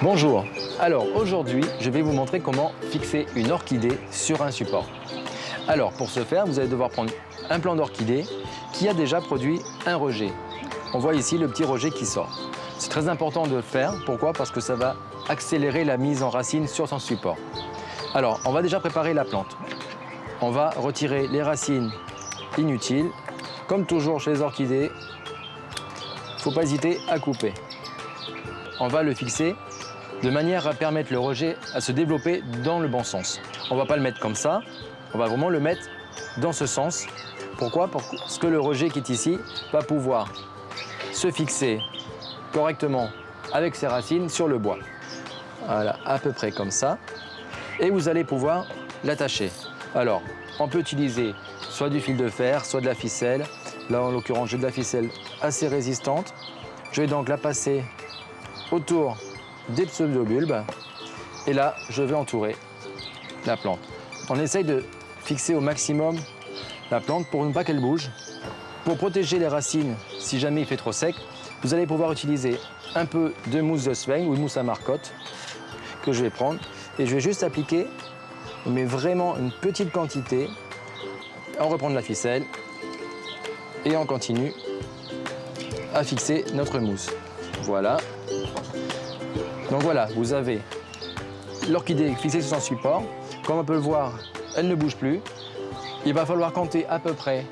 Bonjour, alors aujourd'hui je vais vous montrer comment fixer une orchidée sur un support. Alors pour ce faire vous allez devoir prendre un plant d'orchidée qui a déjà produit un rejet. On voit ici le petit rejet qui sort. C'est très important de le faire, pourquoi? Parce que ça va accélérer la mise en racine sur son support. Alors on va déjà préparer la plante. On va retirer les racines inutiles. Comme toujours chez les orchidées, il ne faut pas hésiter à couper. On va le fixer de manière à permettre le rejet à se développer dans le bon sens. On ne va pas le mettre comme ça, on va vraiment le mettre dans ce sens. Pourquoi? Parce que le rejet qui est ici va pouvoir se fixer correctement avec ses racines sur le bois. Voilà, à peu près comme ça. Et vous allez pouvoir l'attacher. Alors, on peut utiliser soit du fil de fer, soit de la ficelle. Là, en l'occurrence, j'ai de la ficelle assez résistante. Je vais donc la passer autour des pseudobulbes. Et là, je vais entourer la plante. On essaye de fixer au maximum la plante pour ne pas qu'elle bouge. Pour protéger les racines, si jamais il fait trop sec, vous allez pouvoir utiliser un peu de mousse de Svein ou de mousse à marcotte que je vais prendre. Et je vais juste appliquer, mais vraiment une petite quantité. On reprend de la ficelle et on continue à fixer notre mousse. Voilà. Donc voilà, vous avez l'orchidée fixée sur son support. Comme on peut le voir, elle ne bouge plus. Il va falloir compter à peu près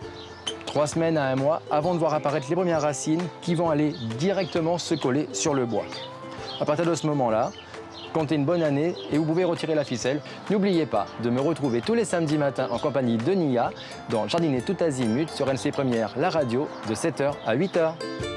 3 semaines à 1 mois avant de voir apparaître les premières racines qui vont aller directement se coller sur le bois. À partir de ce moment-là, comptez une bonne année et vous pouvez retirer la ficelle. N'oubliez pas de me retrouver tous les samedis matins en compagnie de Nia dans Jardiner tout azimut sur NC Première, la radio, de 7h à 8h.